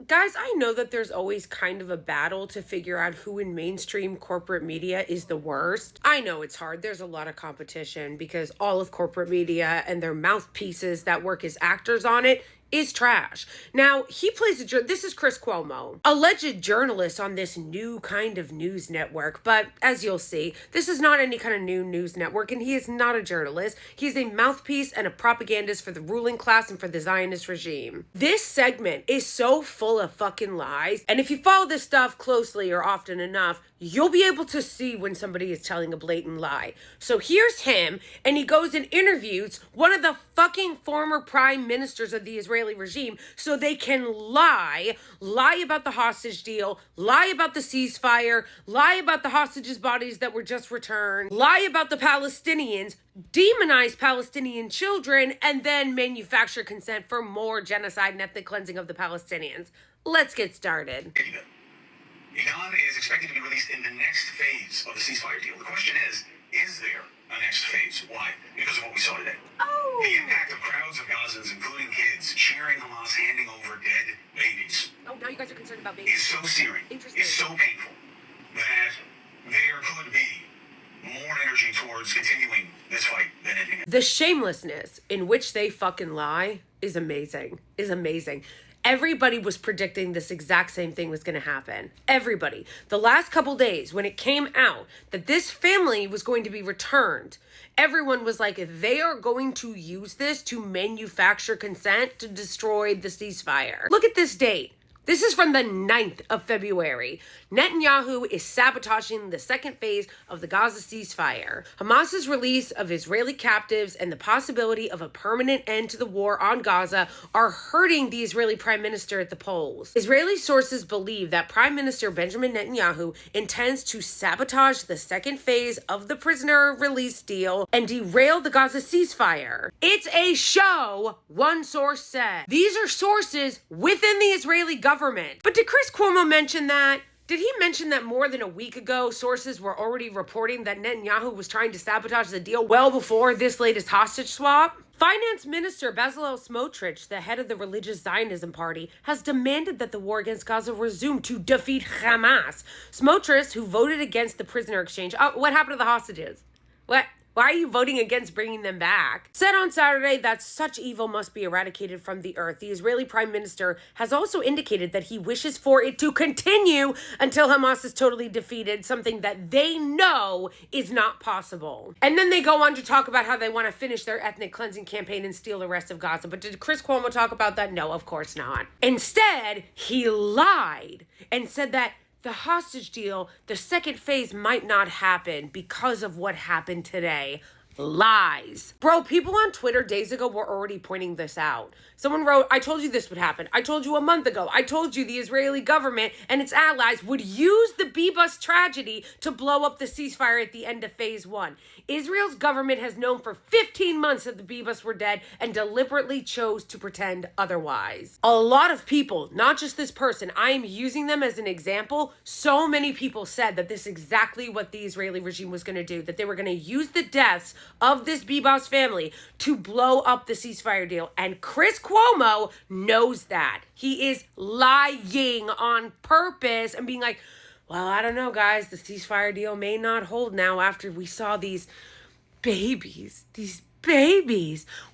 Guys, I know that there's always kind of a battle to figure out who in mainstream corporate media is the worst. I know it's hard. There's a lot of competition because all of corporate media and their mouthpieces that work as actors on it is trash. Now, he plays this is Chris Cuomo, alleged journalist on this new kind of news network, but as you'll see, this is not any kind of new news network, and he is not a journalist. He's a mouthpiece and a propagandist for the ruling class and for the Zionist regime. This segment is so full of fucking lies, and if you follow this stuff closely or often enough, you'll be able to see when somebody is telling a blatant lie. So here's him, and he goes and interviews one of the fucking former prime ministers of the Israeli regime so they can lie about the hostage deal, lie about the ceasefire, lie about the hostages' bodies that were just returned, lie about the Palestinians, demonize Palestinian children, and then manufacture consent for more genocide and ethnic cleansing of the Palestinians. Let's get started. Iran is expected to be released in the next phase of the ceasefire deal. The question is there a next phase? Why? Because of what we saw today. The impact of crowds of Gazans, including kids, cheering Hamas handing over dead babies. Oh, now you guys are concerned about babies. Is so searing. Interesting. Is so painful that there could be more energy towards continuing this fight than ending it. The shamelessness in which they fucking lie is amazing. Everybody was predicting this exact same thing was going to happen. Everybody. The last couple days when it came out that this family was going to be returned, everyone was like, they are going to use this to manufacture consent to destroy the ceasefire. Look at this date. This is from the 9th of February. Netanyahu is sabotaging the second phase of the Gaza ceasefire. Hamas's release of Israeli captives and the possibility of a permanent end to the war on Gaza are hurting the Israeli prime minister at the polls. Israeli sources believe that Prime Minister Benjamin Netanyahu intends to sabotage the second phase of the prisoner release deal and derail the Gaza ceasefire. It's a show, one source said. These are sources within the Israeli government. But did Chris Cuomo mention that? Did he mention that more than a week ago, sources were already reporting that Netanyahu was trying to sabotage the deal well before this latest hostage swap? Finance Minister Bezalel Smotrich, the head of the religious Zionism party, has demanded that the war against Gaza resume to defeat Hamas. Smotrich, who voted against the prisoner exchange, what happened to the hostages? Why are you voting against bringing them back? Said on Saturday that such evil must be eradicated from the earth. The Israeli prime minister has also indicated that he wishes for it to continue until Hamas is totally defeated, something that they know is not possible. And then they go on to talk about how they want to finish their ethnic cleansing campaign and steal the rest of Gaza. But did Chris Cuomo talk about that? No, of course not. Instead, he lied and said that the hostage deal, the second phase might not happen because of what happened today. Lies. Bro, people on Twitter days ago were already pointing this out. Someone wrote, I told you this would happen. I told you a month ago. I told you the Israeli government and its allies would use the B-bus tragedy to blow up the ceasefire at the end of phase 1. Israel's government has known for 15 months that the B-bus were dead and deliberately chose to pretend otherwise. A lot of people, not just this person, I am using them as an example. So many people said that this is exactly what the Israeli regime was going to do, that they were going to use the deaths of this B-Boss family to blow up the ceasefire deal. And Chris Cuomo knows that. He is lying on purpose and being like, well, I don't know, guys. The ceasefire deal may not hold now after we saw these babies.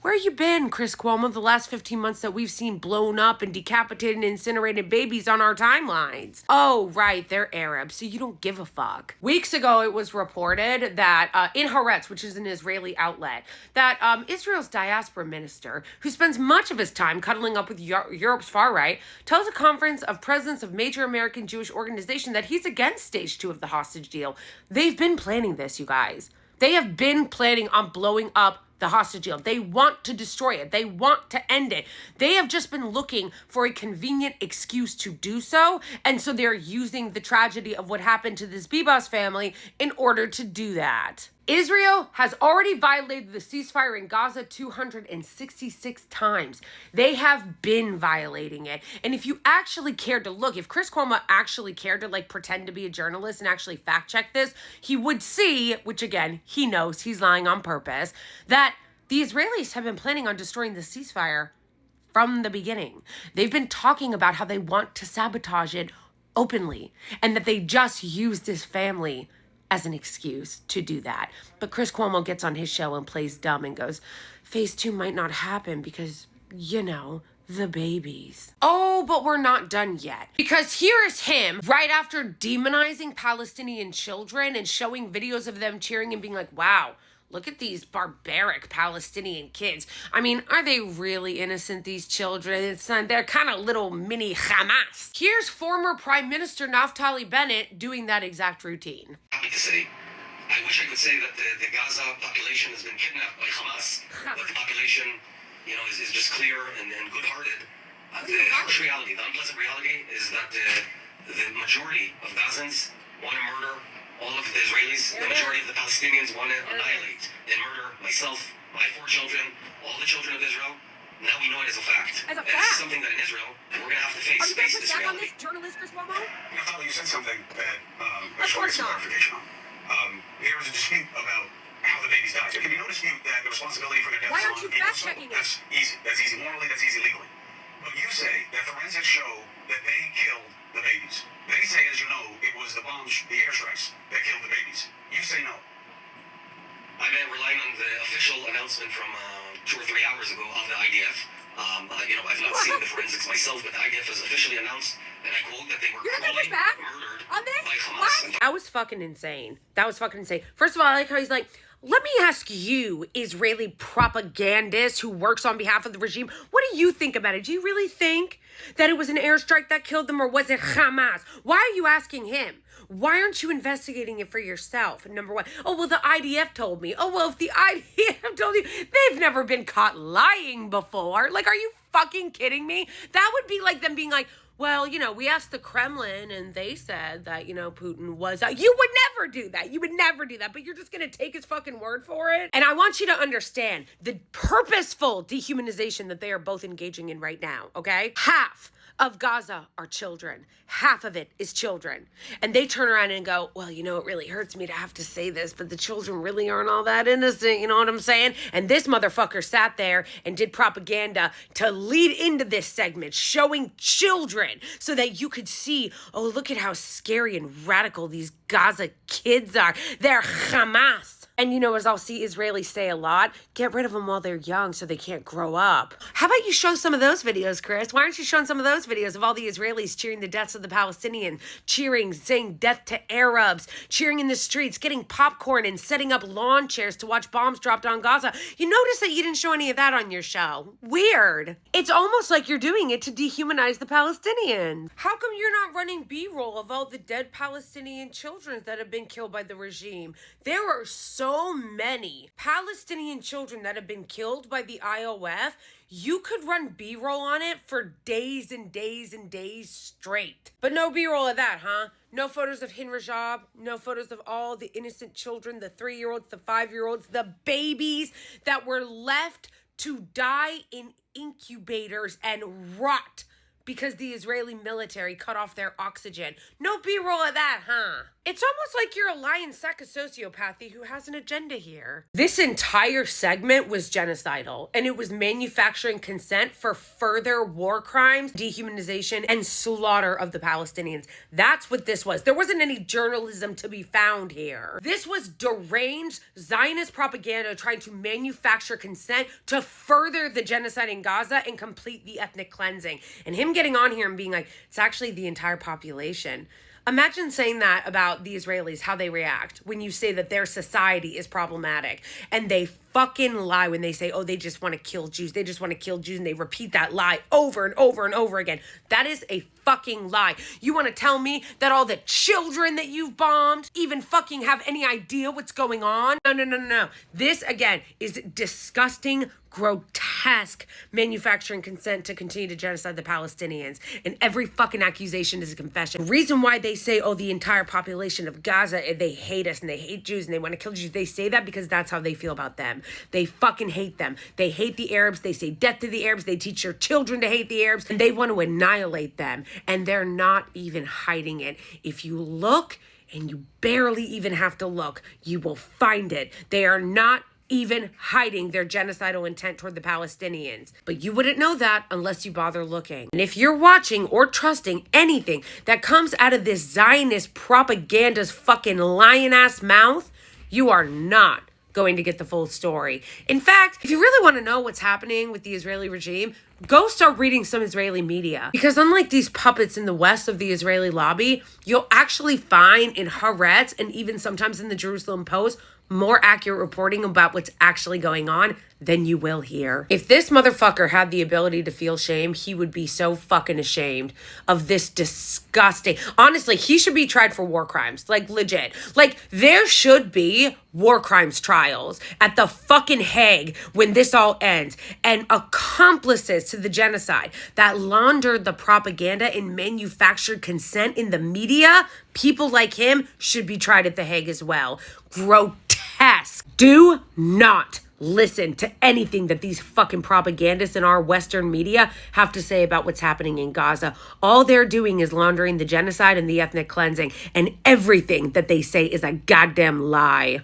Where you been, Chris Cuomo, the last 15 months that we've seen blown up and decapitated and incinerated babies on our timelines? Oh, right, they're Arab, so you don't give a fuck. Weeks ago, it was reported that in Haaretz, which is an Israeli outlet, that Israel's diaspora minister, who spends much of his time cuddling up with Europe's far right, tells a conference of presidents of major American Jewish organizations that he's against stage 2 of the hostage deal. They've been planning this, you guys. They have been planning on blowing up the hostage deal. They want to destroy it. They want to end it. They have just been looking for a convenient excuse to do so. And so they're using the tragedy of what happened to this Bibas family in order to do that. Israel has already violated the ceasefire in Gaza 266 times. They have been violating it. And if you actually cared to look, if Chris Cuomo actually cared to pretend to be a journalist and actually fact check this, he would see, which again, he knows he's lying on purpose, that the Israelis have been planning on destroying the ceasefire from the beginning. They've been talking about how they want to sabotage it openly and that they just use this family as an excuse to do that. But Chris Cuomo gets on his show and plays dumb and goes, phase 2 might not happen because, the babies. Oh, but we're not done yet. Because here is him right after demonizing Palestinian children and showing videos of them cheering and being like, wow, look at these barbaric Palestinian kids. I mean, are they really innocent, these children? They're kind of little mini Hamas. Here's former Prime Minister Naftali Bennett doing that exact routine. Happy to say, I wish I could say that the Gaza population has been kidnapped by Hamas. That the population, is just clear and good-hearted. The harsh reality, the unpleasant reality is that the majority of Gazans want to murder all of the Israelis. The majority of the Palestinians want to annihilate and murder myself, my 4 children, all the children of Israel. Now we know it as a fact. As a fact. And this is something that in Israel, we're going to have to face. Are you going to this push back on reality. this journalist, Chris Cuomo? Naftali, you said something that Of course some not. clarification on. There was a dispute about how the babies died. There can be no dispute that the responsibility for their deaths Why aren't you on equal fact-checking it? That's easy. That's easy morally. That's easy legally. But you say that forensics show that they killed the babies. They say, as you know, it was the bombs, the airstrikes that killed the babies. You say no. I'm relying on the official announcement from 2 or 3 hours ago of the IDF. I've not seen the forensics myself, but the IDF has officially announced, and I quote, that they were You're not gonna cruelly push back murdered on this? by Hamas. What? That was fucking insane. First of all, I like how he's like, let me ask you, Israeli propagandist who works on behalf of the regime, what do you think about it? Do you really think that it was an airstrike that killed them, or was it Hamas? Why are you asking him? Why aren't you investigating it for yourself? Number one. Oh, well, the IDF told me. Oh, well, if the IDF told you, they've never been caught lying before. Like, are you fucking kidding me? That would be like them being like, well, we asked the Kremlin and they said that, Putin was... You would never do that. You would never do that. But you're just going to take his fucking word for it. And I want you to understand the purposeful dehumanization that they are both engaging in right now, okay? Half of Gaza are children. Half of it is children. And they turn around and go, well, it really hurts me to have to say this, but the children really aren't all that innocent, you know what I'm saying? And this motherfucker sat there and did propaganda to lead into this segment, showing children so that you could see, oh, look at how scary and radical these Gaza kids are. They're Hamas. And as I'll see Israelis say a lot, get rid of them while they're young so they can't grow up. How about you show some of those videos, Chris? Why aren't you showing some of those videos of all the Israelis cheering the deaths of the Palestinians, cheering, saying death to Arabs, cheering in the streets, getting popcorn and setting up lawn chairs to watch bombs dropped on Gaza? You notice that you didn't show any of that on your show. Weird. It's almost like you're doing it to dehumanize the Palestinians. How come you're not running B-roll of all the dead Palestinian children that have been killed by the regime? There are so many Palestinian children that have been killed by the IOF. You could run B-roll on it for days and days and days straight. But no B-roll of that, huh? No photos of Hind Rajab, no photos of all the innocent children, the 3-year-olds, the 5-year-olds, the babies that were left to die in incubators and rot because the Israeli military cut off their oxygen. No B-roll of that, huh? It's almost like you're a lying sack of sociopathy who has an agenda here. This entire segment was genocidal, and it was manufacturing consent for further war crimes, dehumanization, and slaughter of the Palestinians. That's what this was. There wasn't any journalism to be found here. This was deranged Zionist propaganda trying to manufacture consent to further the genocide in Gaza and complete the ethnic cleansing. And him getting on here and being like, it's actually the entire population. Imagine saying that about the Israelis, how they react when you say that their society is problematic. And they fucking lie when they say, oh, they just want to kill Jews. They just want to kill Jews. And they repeat that lie over and over and over again. That is a fucking lie. You want to tell me that all the children that you've bombed even fucking have any idea what's going on? No. This, again, is disgusting, grotesque manufacturing consent to continue to genocide the Palestinians. And every fucking accusation is a confession. The reason why they say, oh, the entire population of Gaza, they hate us and they hate Jews and they want to kill Jews, they say that because that's how they feel about them. They fucking hate them. They hate the Arabs. They say death to the Arabs. They teach their children to hate the Arabs. And they want to annihilate them. And they're not even hiding it. If you look, and you barely even have to look, you will find it. They are not even hiding their genocidal intent toward the Palestinians. But you wouldn't know that unless you bother looking. And if you're watching or trusting anything that comes out of this Zionist propaganda's fucking lion-ass mouth, you are not going to get the full story. In fact, if you really want to know what's happening with the Israeli regime, go start reading some Israeli media. Because unlike these puppets in the west of the Israeli lobby, you'll actually find in Haaretz and even sometimes in the Jerusalem Post more accurate reporting about what's actually going on than you will here. If this motherfucker had the ability to feel shame, he would be so fucking ashamed of this disgusting. Honestly, he should be tried for war crimes. Like, legit. Like, there should be war crimes trials at the fucking Hague when this all ends. And accomplices to the genocide that laundered the propaganda and manufactured consent in the media, people like him should be tried at the Hague as well. Grotesque. Do not listen to anything that these fucking propagandists in our Western media have to say about what's happening in Gaza. All they're doing is laundering the genocide and the ethnic cleansing, and everything that they say is a goddamn lie.